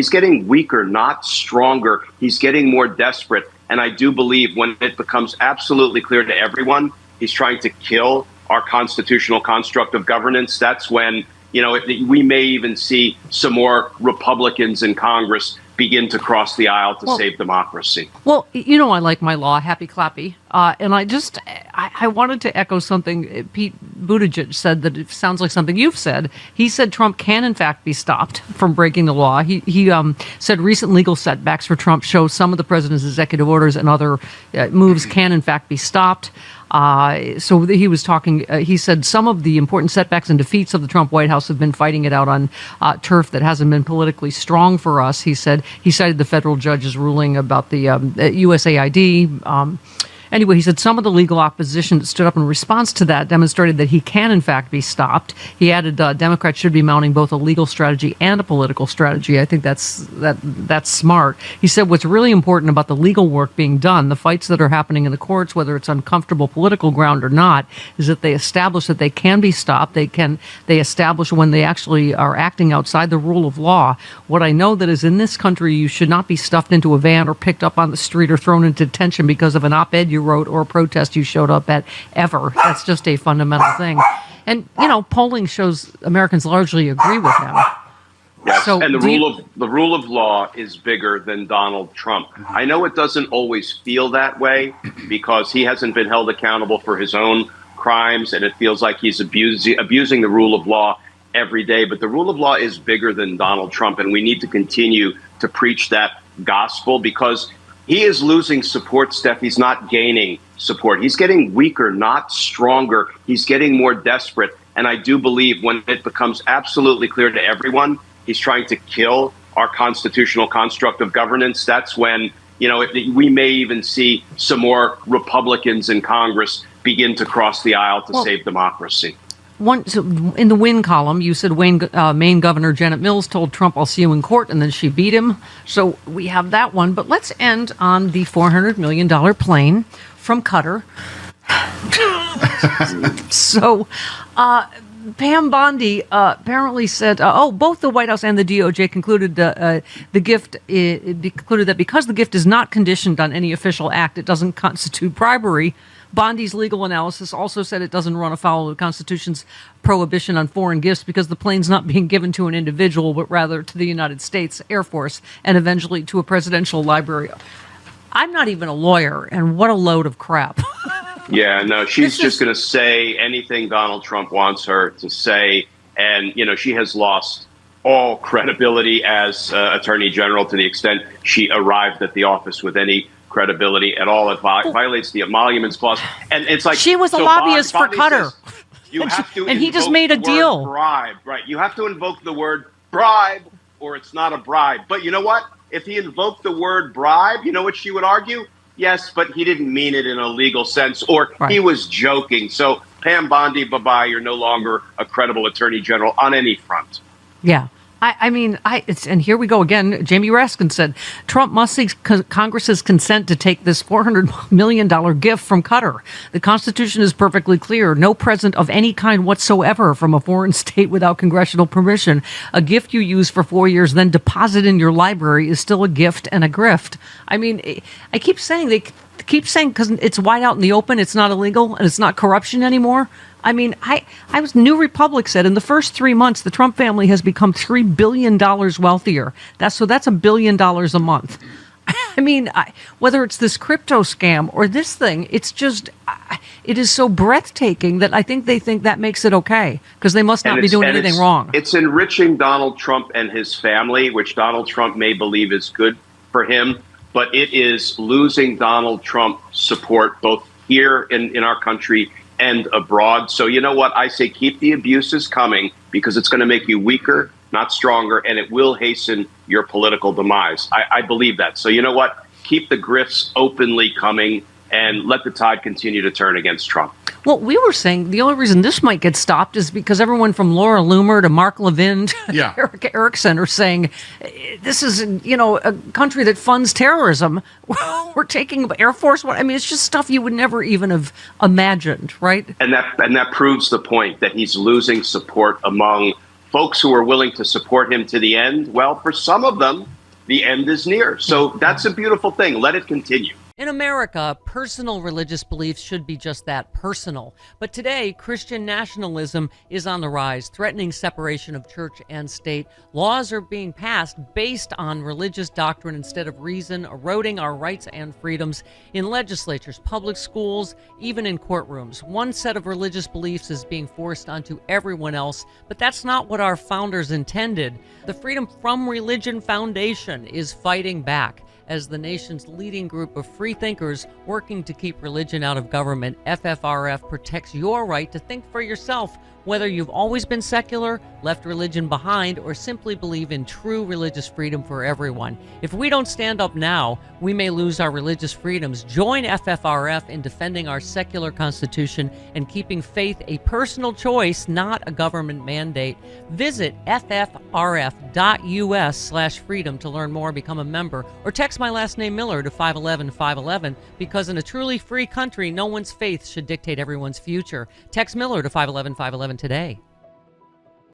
He's getting weaker, not stronger. He's getting more desperate. And I do believe when it becomes absolutely clear to everyone he's trying to kill our constitutional construct of governance, that's when, we may even see some more Republicans in Congress begin to cross the aisle to save democracy. Well, I like my law, happy clappy. And I wanted to echo something Pete Buttigieg said that it sounds like something you've said. He said Trump can, in fact, be stopped from breaking the law. He said recent legal setbacks for Trump show some of the president's executive orders and other moves can, in fact, be stopped. So he was talking, he said some of the important setbacks and defeats of the Trump White House have been fighting it out on turf that hasn't been politically strong for us. He said he cited the federal judge's ruling about the USAID. Anyway, he said some of the legal opposition that stood up in response to that demonstrated that he can, in fact, be stopped. He added Democrats should be mounting both a legal strategy and a political strategy. I think that's smart. He said what's really important about the legal work being done, the fights that are happening in the courts, whether it's uncomfortable political ground or not, is that they establish that they can be stopped. They establish when they actually are acting outside the rule of law. What I know that is in this country, you should not be stuffed into a van or picked up on the street or thrown into detention because of an op-ed you wrote or a protest you showed up at ever. That's just a fundamental thing. And, polling shows Americans largely agree with him. Yes, so and the rule of law is bigger than Donald Trump. I know it doesn't always feel that way because he hasn't been held accountable for his own crimes, and it feels like he's abusing the rule of law every day. But the rule of law is bigger than Donald Trump, and we need to continue to preach that gospel because he is losing support, Steph. He's not gaining support. He's getting weaker, not stronger. He's getting more desperate. And I do believe when it becomes absolutely clear to everyone he's trying to kill our constitutional construct of governance, that's when, we may even see some more Republicans in Congress begin to cross the aisle to save democracy. So in the win column, you said Maine Governor Janet Mills told Trump, "I'll see you in court," and then she beat him. So we have that one. But let's end on the $400 million plane from Qatar. So Pam Bondi apparently said, both the White House and the DOJ concluded the gift concluded that because the gift is not conditioned on any official act, it doesn't constitute bribery. Bondi's legal analysis also said it doesn't run afoul of the Constitution's prohibition on foreign gifts because the plane's not being given to an individual, but rather to the United States Air Force and eventually to a presidential library. I'm not even a lawyer, and what a load of crap. Yeah, no, she's just going to say anything Donald Trump wants her to say. And, she has lost all credibility as Attorney General to the extent she arrived at the office with any credibility at all. It violates the Emoluments Clause. And it's like she was a lobbyist for Qatar. You have to and he just made a deal. Bribe, right? You have to invoke the word bribe, or it's not a bribe. But you know what? If he invoked the word bribe, you know what she would argue? Yes, but he didn't mean it in a legal sense, or he was joking. So Pam Bondi, bye-bye. You're no longer a credible Attorney General on any front. Yeah. And here we go again. Jamie Raskin said, Trump must seek Congress's consent to take this $400 million gift from Qatar. The Constitution is perfectly clear. No present of any kind whatsoever from a foreign state without congressional permission. A gift you use for 4 years, then deposit in your library is still a gift and a grift. I mean, I keep saying because it's wide out in the open, it's not illegal and it's not corruption anymore. I mean, New Republic said in the first 3 months, the Trump family has become $3 billion wealthier. That's $1 billion a month. I mean, whether it's this crypto scam or this thing, it's just, it is so breathtaking that I think they think that makes it okay because they must not be doing anything wrong. It's enriching Donald Trump and his family, which Donald Trump may believe is good for him, but it is losing Donald Trump support both here in our country and abroad. So you know what? I say keep the abuses coming because it's going to make you weaker, not stronger, and it will hasten your political demise. I believe that. So you know what? Keep the grifts openly coming and let the tide continue to turn against Trump. Well, we were saying the only reason this might get stopped is because everyone from Laura Loomer to Mark Levin to Eric Erickson are saying this is, a country that funds terrorism. We're taking Air Force One. I mean, it's just stuff you would never even have imagined, right? And that proves the point that he's losing support among folks who are willing to support him to the end, well, for some of them, the end is near. So that's a beautiful thing. Let it continue. In America, personal religious beliefs should be just that, personal. But today, Christian nationalism is on the rise, threatening separation of church and state. Laws are being passed based on religious doctrine instead of reason, eroding our rights and freedoms in legislatures, public schools, even in courtrooms. One set of religious beliefs is being forced onto everyone else, but that's not what our founders intended. The Freedom from Religion Foundation is fighting back as the nation's leading group of free thinkers working to keep religion out of government. FFRF protects your right to think for yourself, whether you've always been secular, left religion behind, or simply believe in true religious freedom for everyone. If we don't stand up now, we may lose our religious freedoms. Join FFRF in defending our secular constitution and keeping faith a personal choice, not a government mandate. Visit ffrf.us/freedom to learn more, become a member, or text my last name Miller to 511-511, because in a truly free country, no one's faith should dictate everyone's future. Text Miller to 511-511 today.